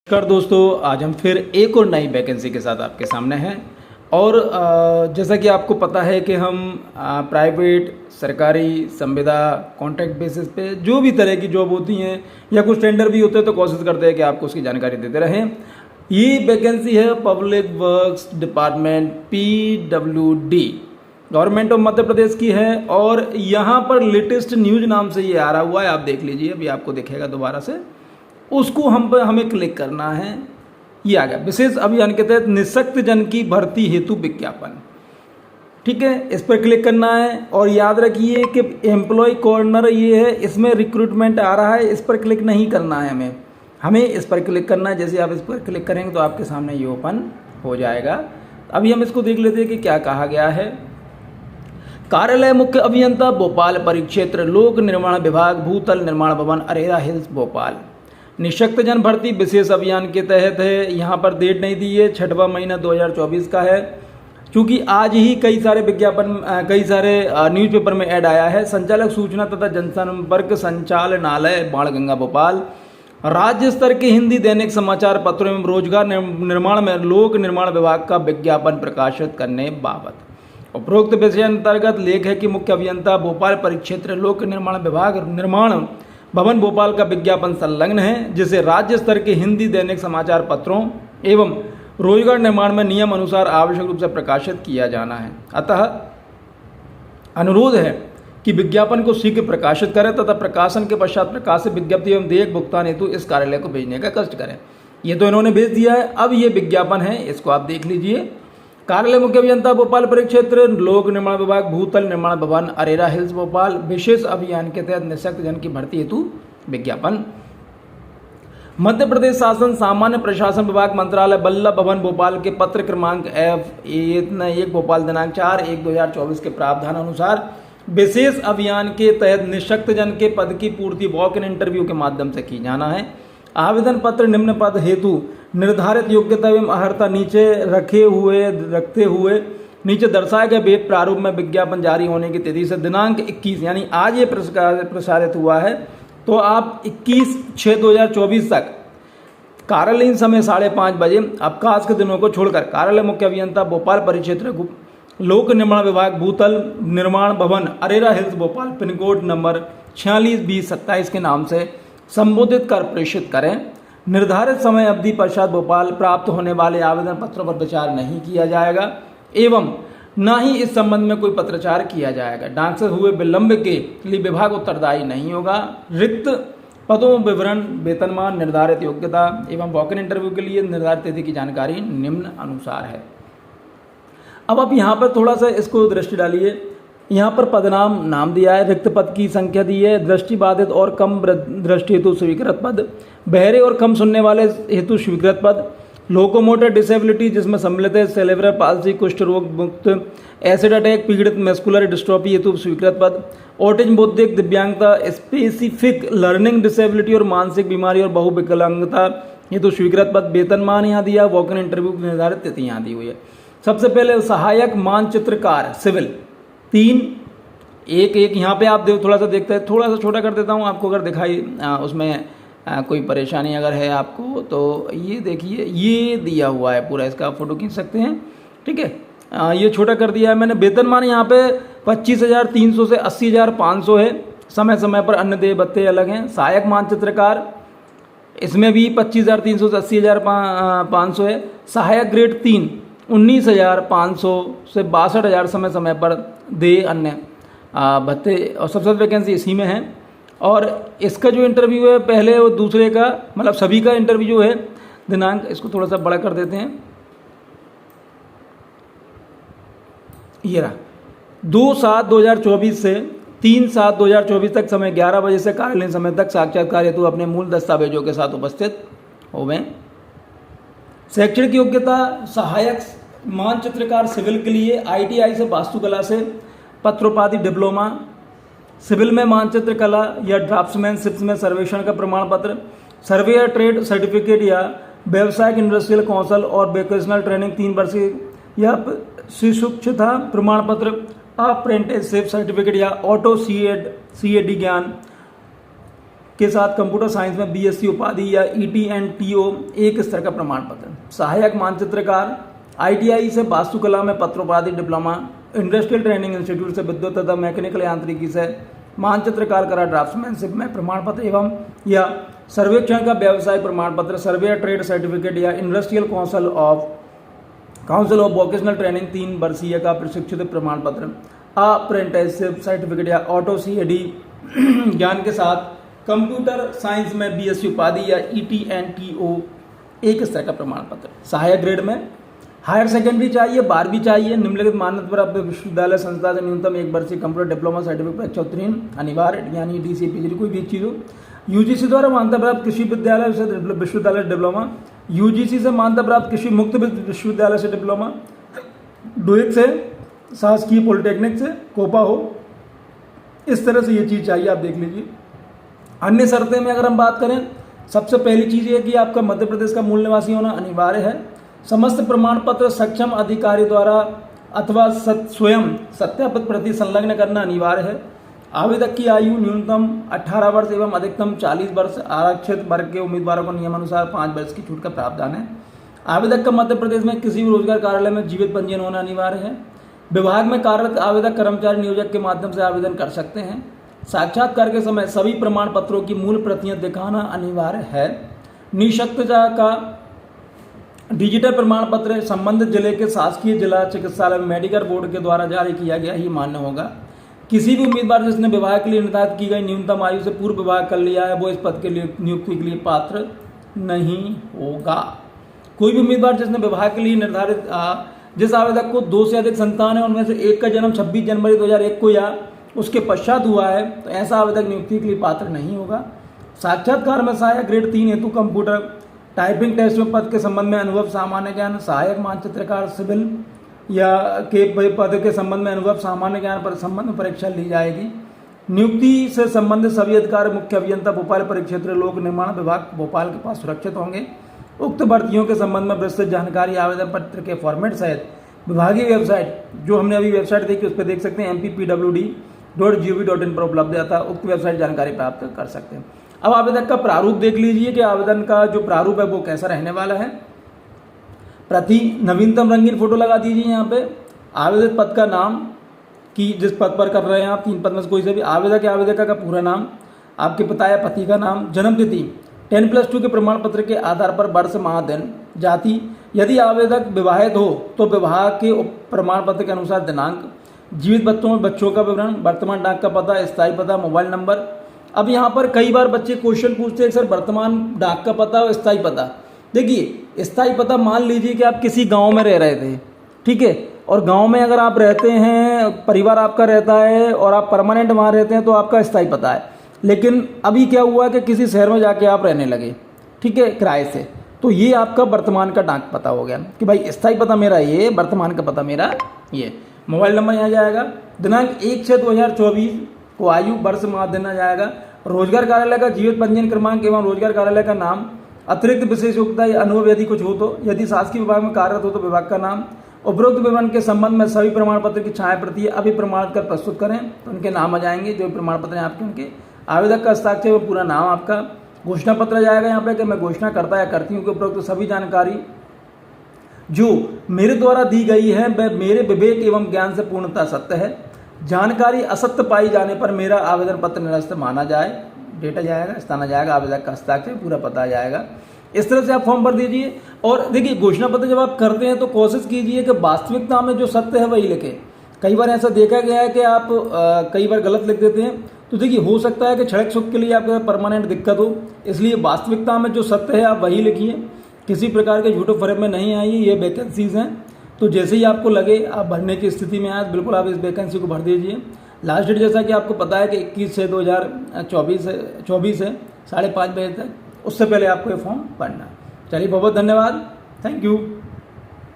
नमस्कार दोस्तों, आज हम फिर एक और नई वैकेंसी के साथ आपके सामने हैं। और जैसा कि आपको पता है कि हम प्राइवेट, सरकारी, संविदा, कॉन्ट्रैक्ट बेसिस पे जो भी तरह की जॉब होती हैं या कुछ टेंडर भी होते हैं तो कोशिश करते हैं कि आपको उसकी जानकारी देते रहें। ये वैकेंसी है public works department PWD, government of Madhya Pradesh की है। और यहाँ पर लेटेस्ट न्यूज नाम से ये आ रहा हुआ है, आप देख लीजिए, अभी आपको दिखेगा दोबारा से। उसको हमें क्लिक करना है। ये आ गया, विशेष अभियान के तहत निःशक्त जन की भर्ती हेतु विज्ञापन। ठीक है, इस पर क्लिक करना है। और याद रखिए कि एम्प्लॉय कॉर्नर ये है, इसमें रिक्रूटमेंट आ रहा है, इस पर क्लिक नहीं करना है हमें इस पर क्लिक करना है। जैसे आप इस पर क्लिक करेंगे तो आपके सामने ये ओपन हो जाएगा। अभी हम इसको देख लेते हैं कि क्या कहा गया है। कार्यालय मुख्य अभियंता भोपाल परिक्षेत्र, लोक निर्माण विभाग, भूतल निर्माण भवन, अरेरा हिल्स, भोपाल। निःशक्त जन भर्ती विशेष अभियान के तहत है। यहाँ पर डेट नहीं दी है, 6वां महीना 2024 का है। क्योंकि आज ही कई सारे न्यूज़पेपर में ऐड आया है। संचालक सूचना तथा जनसंपर्क संचालनालय, बाणगंगा, भोपाल। राज्य स्तर के हिंदी दैनिक समाचार पत्रों एवं रोजगार निर्माण में लोक निर्माण विभाग का विज्ञापन प्रकाशित करने बाबत। उपरोक्त विषय अंतर्गत लेख है कि मुख्य अभियंता भोपाल परिक्षेत्र, लोक निर्माण विभाग, निर्माण भवन, भोपाल का विज्ञापन संलग्न है, जिसे राज्य स्तर के हिंदी दैनिक समाचार पत्रों एवं रोजगार निर्माण में नियम अनुसार आवश्यक रूप से प्रकाशित किया जाना है। अतः अनुरोध है कि विज्ञापन को शीघ्र प्रकाशित करें तथा प्रकाशन के पश्चात प्रकाशित विज्ञप्ति एवं देयक भुगतान हेतु इस कार्यालय को भेजने का कष्ट करें। ये तो इन्होंने भेज दिया है, अब ये विज्ञापन है, इसको आप देख लीजिए। कार्यालय मुख्य अभियंता भोपाल परिक्षेत्र, लोक निर्माण विभाग, भूतल निर्माण भवन, अरेरा हिल्स, भोपाल। विशेष अभियान के तहत निःशक्त जन की भर्ती हेतु विज्ञापन। मध्य प्रदेश शासन सामान्य प्रशासन विभाग, मंत्रालय, बल्लभ भवन, भोपाल के पत्र क्रमांक F1 भोपाल दिनांक 4/1/2024 के प्रावधान अनुसार विशेष अभियान के तहत निःशक्त जन के पद की पूर्ति वॉक इन इंटरव्यू के माध्यम से की जाना है। आवेदन पत्र निम्न पद हेतु निर्धारित योग्यता एवं अर्हता रखते हुए नीचे दर्शाए गए वेब प्रारूप में विज्ञापन जारी होने की तिथि से दिनांक 21, यानी आज ये प्रसारित हुआ है, तो आप 21/6/2024 तक कार्यालयीन समय 5:30 बजे अवकाश के दिनों को छोड़कर कार्यालय मुख्य अभियंता भोपाल परिक्षेत्र, लोक निर्माण विभाग, भूतल निर्माण भवन, Arera hills, Bhopal, pin code number 462027 के नाम से संबोधित कर प्रेषित करें। निर्धारित समय अवधि पश्चात भोपाल प्राप्त होने वाले आवेदन पत्रों पर विचार नहीं किया जाएगा एवं न ही इस संबंध में कोई पत्राचार किया जाएगा। डाक से हुए विलंब के लिए विभाग उत्तरदायी नहीं होगा। रिक्त पदों विवरण, वेतनमान, निर्धारित योग्यता एवं वॉक इन इंटरव्यू के लिए निर्धारित तिथि की जानकारी निम्न अनुसार है। अब आप यहाँ पर थोड़ा सा इसको दृष्टि डालिए। यहाँ पर पदनाम नाम दिया है, रिक्त पद की संख्या दी है, दृष्टिबाधित और कम दृष्टि हेतु स्वीकृत पद, बहरे और कम सुनने वाले हेतु स्वीकृत पद, लोकोमोटर डिसेबिलिटी जिसमें सम्मिलित है सेरेब्रल पाल्सी, कुष्ठ रोग मुक्त, एसिड अटैक पीड़ित, मस्कुलर डिस्ट्रोफी हेतु स्वीकृत पद, ऑटिज्म, बौद्धिक दिव्यांगता, स्पेसिफिक लर्निंग डिसेबिलिटी और मानसिक बीमारी और बहुविकलांगता हेतु स्वीकृत पद। वेतनमान यहाँ दिया, वॉक इन इंटरव्यू की निर्धारित तिथि यहाँ दी हुई है। सबसे पहले सहायक मानचित्रकार सिविल 3, एक यहाँ पे आप थोड़ा सा देखते हैं, थोड़ा सा छोटा कर देता हूँ आपको, अगर दिखाई उसमें कोई परेशानी अगर है आपको तो ये देखिए, ये दिया हुआ है पूरा, इसका फोटो खींच सकते हैं। ठीक है, ये छोटा कर दिया है मैंने। वेतनमान यहाँ पे 25,300 से 80,500 है। समय समय पर अन्य देय भत्ते अलग हैं। सहायक मानचित्रकार इसमें भी 25,300 से 80,500 है। सहायक ग्रेड 3 19,500 से 62,000 समय समय पर दे अन्य भत्ते, और सबसे वैकेंसी इसी में है। और इसका जो इंटरव्यू है पहले और दूसरे का, मतलब सभी का इंटरव्यू जो है दिनांक, इसको थोड़ा सा बड़ा कर देते हैं, ये रहा 2/7/2024 से 3/7/2024 तक समय 11 बजे से कार्यालयीन समय तक साक्षात्कार हेतु अपने मूल दस्तावेजों के साथ उपस्थित होवें। शैक्षणिक योग्यता सहायक मानचित्रकार सिविल के लिए ITI से वास्तुकला से पत्रोपाधि डिप्लोमा, सिविल में मानचित्र कला या ड्राफ्ट्समैनशिप में सर्वेक्षण का प्रमाण पत्र, सर्वेयर ट्रेड सर्टिफिकेट या व्यावसायिक इंडस्ट्रियल कौशल और वोकेशनल ट्रेनिंग 3 वर्ष या शिक्षुता प्रमाण पत्र, अप्रेंटिसशिप सर्टिफिकेट या ऑटो CAD ज्ञान, के साथ कंप्यूटर साइंस में बीएससी उपाधि या ET&TO एक स्तर का प्रमाण पत्र। सहायक मानचित्रकार ITI से वास्तुकला में पत्रोपाधि डिप्लोमा, इंडस्ट्रियल ट्रेनिंग इंस्टीट्यूट से विद्युत तथा मैकेनिकल यांत्रिकी से मानचित्रकार कला ड्राफ्ट्समैनशिप में प्रमाण पत्र एवं या सर्वेक्षण का व्यवसाय प्रमाण पत्र, सर्वे ट्रेड सर्टिफिकेट या industrial council of vocational training 3 वर्षीय का प्रशिक्षित प्रमाण पत्र, अप्रेंटिसशिप सर्टिफिकेट या ऑटो CAD ज्ञान के साथ कंप्यूटर साइंस में BSc उपाधि या ET&TO एक स्तर का प्रमाण पत्र। सहायक ग्रेड में हायर सेकेंडरी चाहिए, 12वीं चाहिए, निम्नलिखित मान्यता प्राप्त विश्वविद्यालय संस्था से न्यूनतम 1 वर्षीय कंप्यूटर डिप्लोमा सर्टिफिकेट परीक्षा उत्तीर्ण अनिवार्य, यानी DC PG कोई भी एक चीज़ हो। UGC द्वारा मान्यता प्राप्त कृषि विद्यालय से विश्वविद्यालय से डिप्लोमा, UGC से मान्यता प्राप्त कृषि मुक्त विश्वविद्यालय से डिप्लोमा, डुएक से, शासकीय पॉलिटेक्निक से, कोपा हो, इस तरह से ये चीज़ चाहिए, आप देख लीजिए। अन्य शर्तें में अगर हम बात करें, सबसे पहली चीज़ ये कि आपका मध्य प्रदेश का मूल निवासी होना अनिवार्य है। समस्त प्रमाण पत्र सक्षम अधिकारी द्वारा अथवा स्वयं सत्यापित प्रति संलग्न करना अनिवार्य है। आवेदक की आयु न्यूनतम 18 वर्ष एवं अधिकतम 40 वर्ष। आरक्षित वर्ग के उम्मीदवारों को नियमानुसार 5 वर्ष की छूट का प्रावधान है। आवेदक का मध्य प्रदेश में किसी भी रोजगार कार्यालय में जीवित पंजीयन होना अनिवार्य है। विभाग में कार्यरत आवेदक कर्मचारी नियोजक के माध्यम से आवेदन कर सकते हैं। साक्षात्कार के समय सभी प्रमाण पत्रों की मूल प्रतियां दिखाना अनिवार्य है। निःशक्तता का डिजिटल प्रमाण पत्र संबंधित जिले के शासकीय जिला चिकित्सालय मेडिकल बोर्ड के द्वारा जारी किया गया ही मान्य होगा। किसी भी उम्मीदवार जिसने विभाग के लिए निर्धारित की गई न्यूनतम आयु से पूर्व विभाग कर लिया है, वो इस पद के लिए नियुक्ति के लिए पात्र नहीं होगा। कोई भी उम्मीदवार जिसने विभाग के लिए निर्धारित जिस आवेदक को 2 से अधिक संतान है, उनमें से एक का जन्म 26 जनवरी 2001 को या उसके पश्चात हुआ है, तो ऐसा आवेदक नियुक्ति के लिए पात्र नहीं होगा। साक्षात्कार में सहायक ग्रेड 3 हेतु कंप्यूटर टाइपिंग टेस्ट में पद के संबंध में अनुभव, सामान्य ज्ञान, सहायक मानचित्रकार सिविल या के पद के संबंध में अनुभव, सामान्य ज्ञान पर संबंध में परीक्षा ली जाएगी। नियुक्ति से संबंधित सभी अधिकार मुख्य अभियंता भोपाल परिक्षेत्र लोक निर्माण विभाग भोपाल के पास सुरक्षित होंगे। उक्त भर्तियों के संबंध में विस्तृत जानकारी आवेदन पत्र के फॉर्मेट सहित विभागीय वेबसाइट, जो हमने अभी वेबसाइट देखी उस पर देख सकते हैं, mpwd.gov.in पर उपलब्ध है, उक्त वेबसाइट जानकारी प्राप्त कर सकते हैं। अब आवेदक का प्रारूप देख लीजिए कि आवेदन का जो प्रारूप है वो कैसा रहने वाला है। प्रति नवीनतम रंगीन फोटो लगा दीजिए यहाँ पे। आवेदक पद का नाम कि जिस पद पर कर रहे हैं आप, 3 पद में से कोई से भी, आवेदक या आवेदिका का पूरा नाम, आपके पिता या पति का नाम, जन्म तिथि, 10+2 के प्रमाण पत्र के आधार पर वर्ष माह दिन, जाति, यदि आवेदक विवाहित हो तो विवाह के प्रमाण पत्र के अनुसार दिनांक, जीवित बच्चों का विवरण, वर्तमान डाक का पता, स्थायी पता, मोबाइल नंबर। अब यहाँ पर कई बार बच्चे क्वेश्चन पूछते हैं सर वर्तमान डाक का पता और स्थायी पता। देखिए स्थायी पता, मान लीजिए कि आप किसी गांव में रह रहे थे, ठीक है, और गांव में अगर आप रहते हैं, परिवार आपका रहता है और आप परमानेंट वहाँ रहते हैं तो आपका स्थायी पता है। लेकिन अभी क्या हुआ कि किसी शहर में जाके आप रहने लगे, ठीक है, किराए से, तो ये आपका वर्तमान का डाक पता हो गया कि भाई स्थायी पता मेरा ये, वर्तमान का पता मेरा ये। मोबाइल नंबर यहाँ जाएगा। दिनांक 1/6/2024 को आयु, वर्ष माह देना जाएगा। रोजगार कार्यालय का जीवित पंजीयन क्रमांक एवं रोजगार कार्यालय का नाम, अतिरिक्त विशेष योग्यता या अनुभव यदि कुछ हो तो, यदि शासकीय विभाग में कार्यरत हो तो विभाग का नाम। उपरोक्त विवरण के संबंध में सभी प्रमाण पत्र की छाया प्रति अभी प्रमाणित कर प्रस्तुत करें, तो उनके नाम आ जाएंगे जो प्रमाण पत्र हैं आपके, उनके। आवेदक का हस्ताक्षर व पूरा नाम आपका। घोषणा पत्र जाएगा यहाँ पे कि मैं घोषणा करता या करती हूँ कि उपरोक्त सभी जानकारी जो मेरे द्वारा दी गई है वह मेरे विवेक एवं ज्ञान से पूर्णतः सत्य है। जानकारी असत्य पाई जाने पर मेरा आवेदन पत्र निरस्त माना जाए। डेटा जाएगा, स्थान जाएगा, आवेदक का हस्ताक्षर, पूरा पता जाएगा। इस तरह से आप फॉर्म भर दीजिए। और देखिए घोषणा पत्र जब आप करते हैं तो कोशिश कीजिए कि वास्तविकता में जो सत्य है वही लिखें। कई बार ऐसा देखा गया है कि आप कई बार गलत लिख देते हैं, तो देखिए हो सकता है कि क्षणिक सुख के लिए आपके परमानेंट दिक्कत हो, इसलिए वास्तविकता में जो सत्य है आप वही लिखिए। किसी प्रकार के झूठे फर्क में नहीं आइए। ये वैकेंसीज हैं, तो जैसे ही आपको लगे आप भरने की स्थिति में आए, बिल्कुल आप इस वैकेंसी को भर दीजिए। लास्ट डेट जैसा कि आपको पता है कि 21/6/2024 है, 24 है, 5:30 बजे तक। उससे पहले आपको ये फॉर्म भरना है। चलिए बहुत बहुत धन्यवाद, थैंक यू।